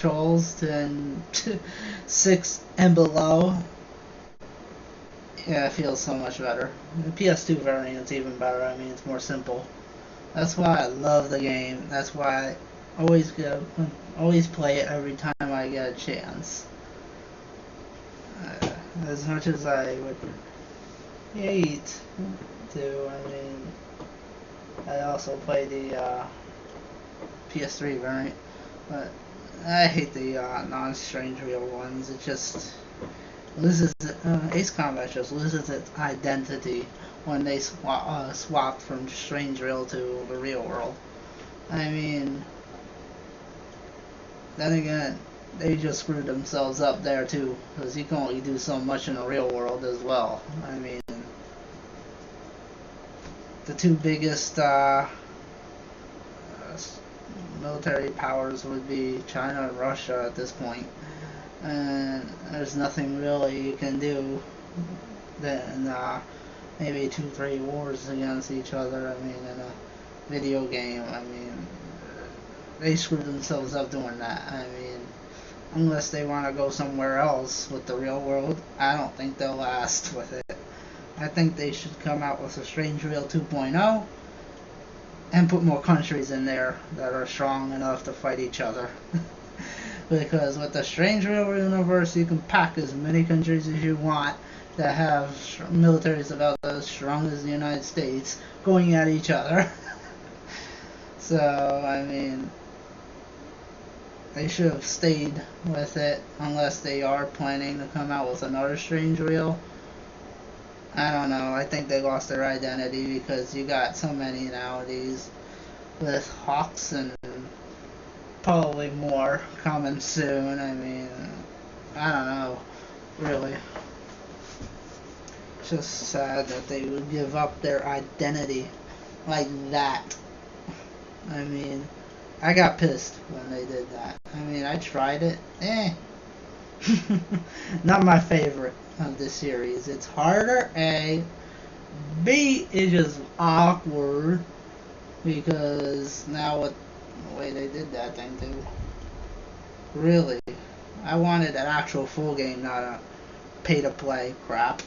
controls and 6 and below, yeah, it feels so much better. The PS2 variant's even better. I mean, it's more simple. That's why I love the game. That's why I always play it every time I get a chance. As much as I would hate to, I mean, I also play the PS3 variant, but I hate the non-strange real ones. It just loses. Ace Combat just loses its identity when they swap from strange real to the real world. I mean, then again, they just screwed themselves up there too, because you can only do so much in the real world as well. I mean, the two biggest military powers would be China and Russia at this point, and there's nothing really you can do than maybe 2-3 wars against each other. I mean, in a video game, I mean, they screwed themselves up doing that. I mean, unless they want to go somewhere else with the real world, I don't think they'll last with it. I think they should come out with a Strange Real 2.0 and put more countries in there that are strong enough to fight each other. Because with the Strange Real universe, you can pack as many countries as you want that have militaries about as strong as the United States going at each other. So, I mean, they should have stayed with it unless they are planning to come out with another Strange Real. I don't know. I think they lost their identity because you got so many nowadays with Hawks and probably more coming soon. I mean, I don't know. Really. It's just sad that they would give up their identity like that. I mean, I got pissed when they did that. I mean, I tried it. Not my favorite of this series. It's harder, A. B is just awkward because now with the way they did that thing too. Really. I wanted an actual full game, not a pay to play crap.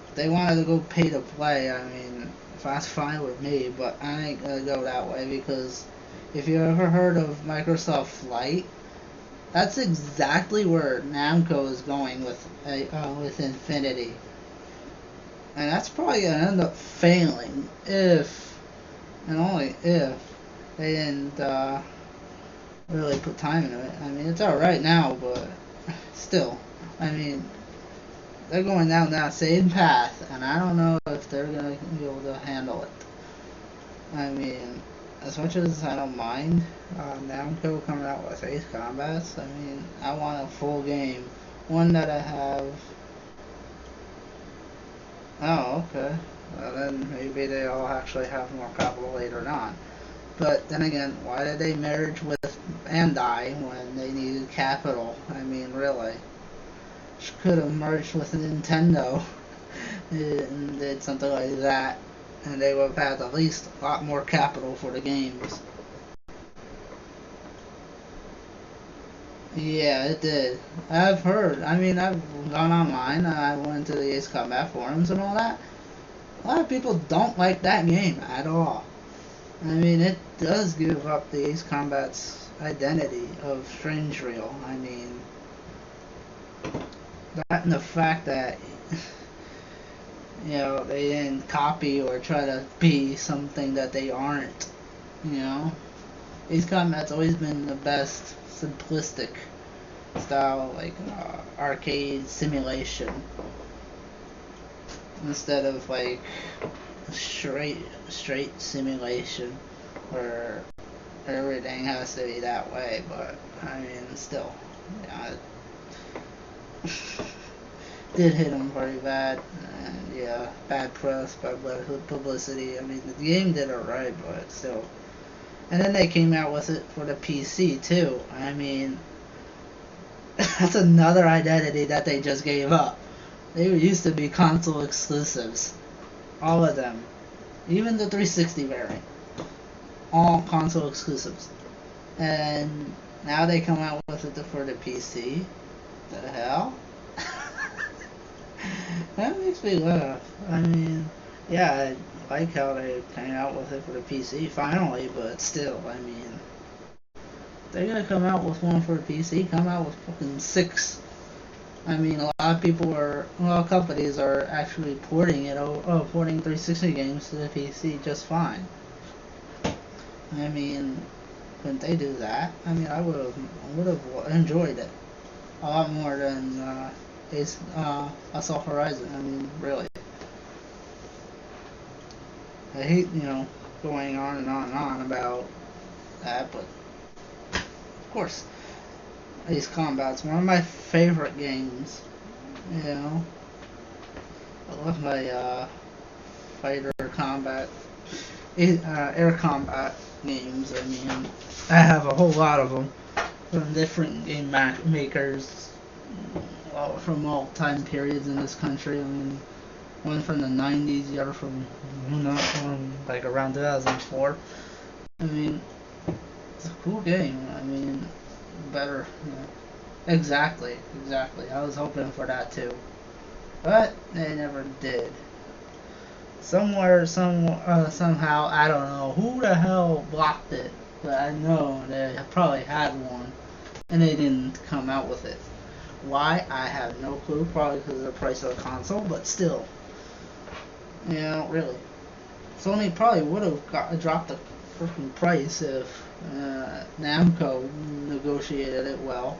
If they wanted to go pay to play, I mean, that's fine with me, but I ain't gonna go that way because if you ever heard of Microsoft Flight, that's exactly where Namco is going with Infinity, and that's probably gonna end up failing if, and only if, they didn't really put time into it. I mean, it's alright now, but still, I mean, they're going down that same path, and I don't know if they're gonna be able to handle it. I mean, as much as I don't mind Namco coming out with Ace Combats, I mean, I want a full game. One that I have. Oh, okay. Well, then maybe they'll actually have more capital later on. But then again, why did they merge with Bandai when they needed capital? I mean, really. Could have merged with Nintendo and did something like that, and they would have had at least a lot more capital for the games. Yeah, it did. I've heard. I mean, I've gone online, I went to the Ace Combat forums and all that. A lot of people don't like that game at all. I mean, it does give up the Ace Combat's identity of Strange Real. I mean, that and the fact that, you know, they didn't copy or try to be something that they aren't, you know. Ace Combat's always been the best simplistic style, like arcade simulation, instead of like straight simulation where everything has to be that way. But I mean, still, yeah, it did hit them pretty bad, and yeah, bad press, bad publicity. I mean, the game did alright, but still. And then they came out with it for the PC too. I mean, that's another identity that they just gave up. They used to be console exclusives. All of them. Even the 360 variant. All console exclusives. And Now they come out with it for the PC. The hell? That makes me laugh. I mean, yeah, I like how they came out with it for the PC finally, but still, I mean, they're gonna come out with one for the PC, come out with fucking 6. I mean, a lot of people are, well, companies are actually porting 360 games to the PC just fine. I mean, couldn't they do that? I mean, I would have enjoyed it a lot more than Assault Horizon. I mean, really. I hate, going on and on and on about that, but of course, Ace Combat's one of my favorite games. I love my fighter combat, air combat games. I mean, I have a whole lot of them from different game makers from all time periods in this country. I mean, one from the 90s, the other from like around 2004. I mean, it's a cool game. I mean, better. Exactly. I was hoping for that too, but they never did. Somehow, I don't know who the hell blocked it, but I know they probably had one, and they didn't come out with it. Why? I have no clue. Probably because of the price of the console, but still. Really. Sony probably would have dropped the freaking price if Namco negotiated it well.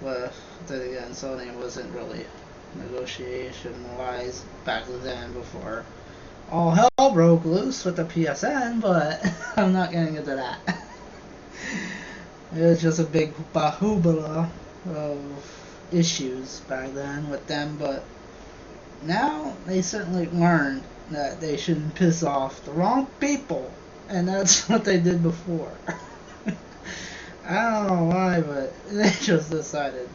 But then again, Sony wasn't really negotiation-wise back then before all hell broke loose with the PSN, but I'm not getting into that. It was just a big bahubala of issues back then with them, but now they certainly learned that they shouldn't piss off the wrong people, and that's what they did before. I don't know why, but they just decided.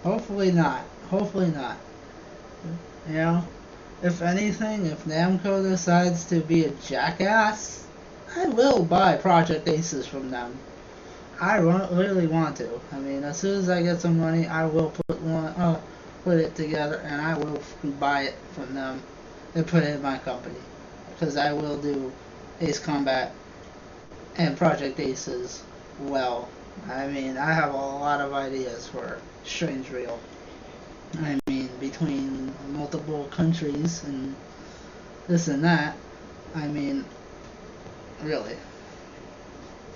Hopefully not. If anything, if Namco decides to be a jackass, I will buy Project Aces from them. I really want to. I mean, as soon as I get some money, I will put it together, and I will buy it from them and put it in my company, because I will do Ace Combat and Project Aces well. I mean, I have a lot of ideas for Strange Reel. I mean, between multiple countries and this and that, I mean, really.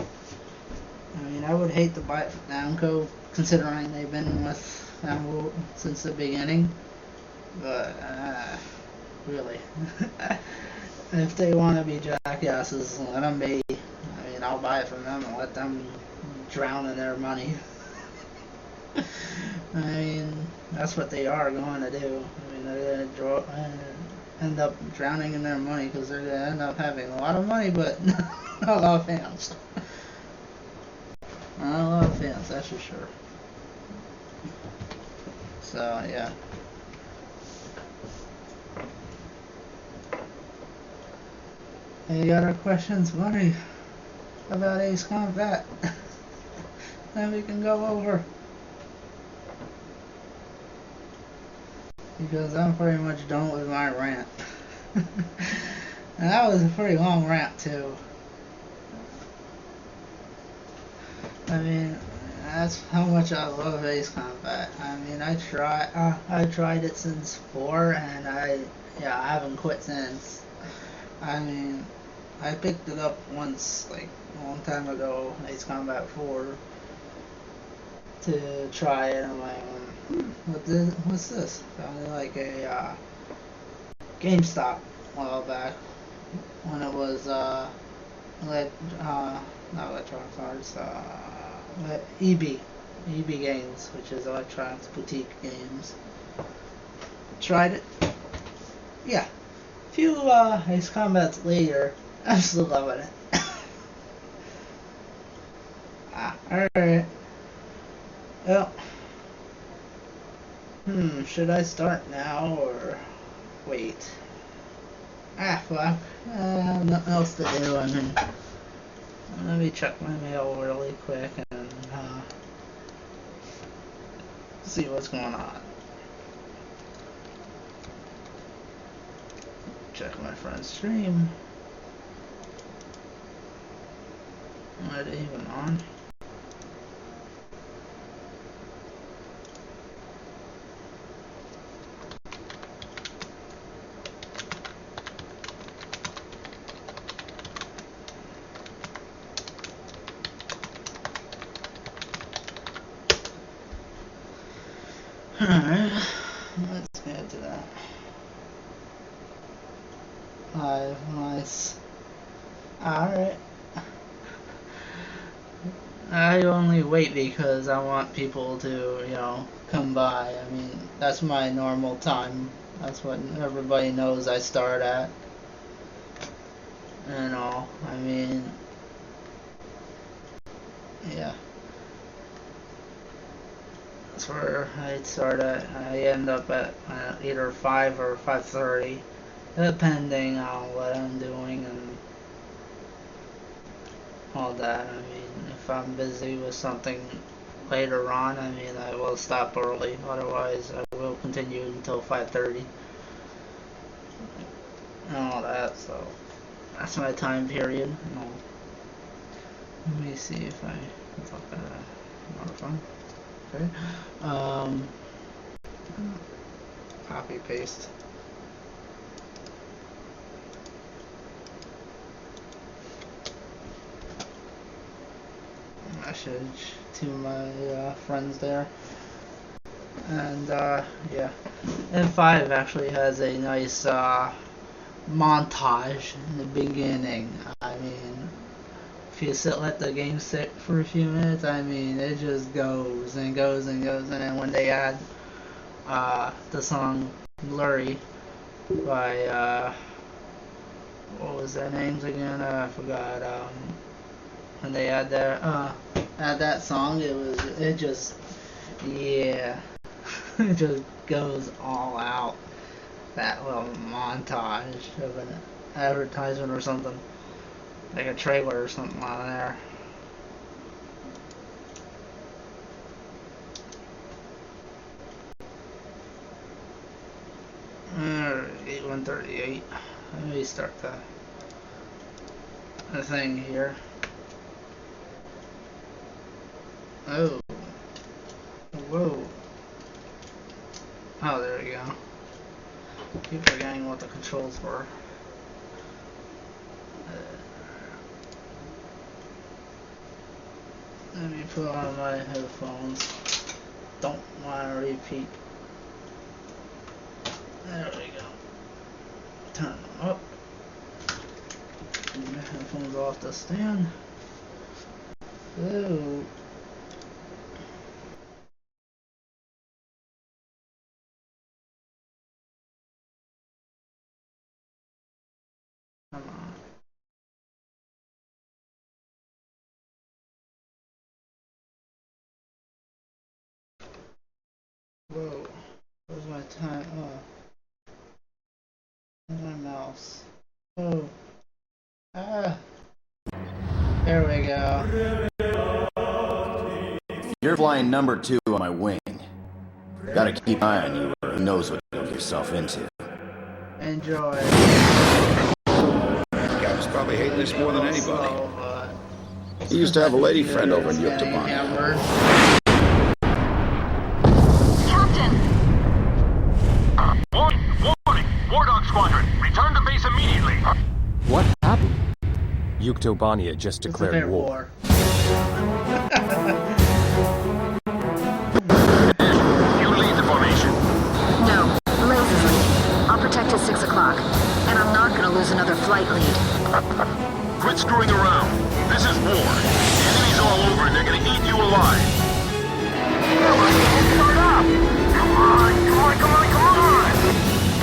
I mean, I would hate to buy it from Namco, considering they've been with Namco since the beginning, but, really. If they want to be jackasses, let them be. I mean, I'll buy it from them and let them drown in their money. I mean, that's what they are going to do. I mean, they're going to end up drowning in their money because they're going to end up having a lot of money, but not a lot of fans. Not a lot of fans, that's for sure. So, yeah. Any other questions, buddy, about Ace Combat that we can go over? Because I'm pretty much done with my rant. And that was a pretty long rant too. I mean, that's how much I love Ace Combat. I mean, I tried it since 4, and I haven't quit since. I mean, I picked it up once, like, a long time ago, Ace Combat 4, to try it. I'm like, what's this? Sounded like a GameStop a while back when it was not Electronic Arts, EB Games, which is Electronics Boutique Games. Tried it. Yeah. A few Ace Combats later, I'm still loving it. Alright. Well, should I start now or wait? Fuck. Nothing else to do. I mean, Let me check my mail really quick and see what's going on. Check my friend's stream. Are they even on? Alright, let's get to that. 5, nice. Alright. I only wait because I want people to, you know, come by. I mean, that's my normal time. That's what everybody knows I start at. And all. I mean, yeah. That's where I start at. I end up at either 5 or 5:30, depending on what I'm doing and all that. I mean, if I'm busy with something later on, I mean, I will stop early. Otherwise, I will continue until 5:30 and all that. So that's my time period. No. Let me see if I modify. Okay. Copy paste. Message to my friends there. And yeah. And 5 actually has a nice montage in the beginning. I mean, if you let the game sit for a few minutes, I mean, it just goes and goes and goes. And then when they add the song Blurry by what was their names again? I forgot. When they add that song, it just it just goes all out. That little montage of an advertisement or something, like a trailer or something on there. Alright, 138. Let me start the thing here. Oh. Whoa. Oh, there we go. Keep forgetting what the controls were. Let me put on my headphones. Don't want to repeat. There we go. Turn them up. Get my headphones off the stand. So. Come on. Whoa. Where's my time? Oh. Where's my mouse? Oh. Ah. There we go. You're flying number 2 on my wing. Gotta keep an eye on you, or who knows what you'll get yourself into. Enjoy. Captain's probably hating this more than anybody. He used to have a lady friend over in DComander1. Captain! Warning! War Dog Squadron, return to base immediately! What happened? DComander1 just declared war. You lead the formation. No, Laze is leading. I'll protect his 6 o'clock. And I'm not gonna lose another flight lead. Quit screwing around. This is war. The enemy's all over and they're gonna eat you alive. Start up! Come on!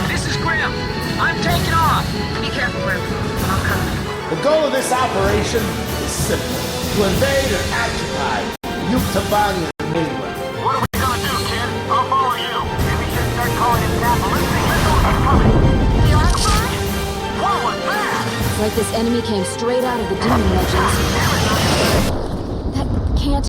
This is Grim. I'm taking off. Be careful, Grim. I'm coming. The goal of this operation is simple: to invade or occupy DComander mainland. What are we gonna do, kid? I'll follow you. Maybe we should start calling it that ballistic missile incoming. The arc fly? What was that? It's like this enemy came straight out of the Demon Legends. That can't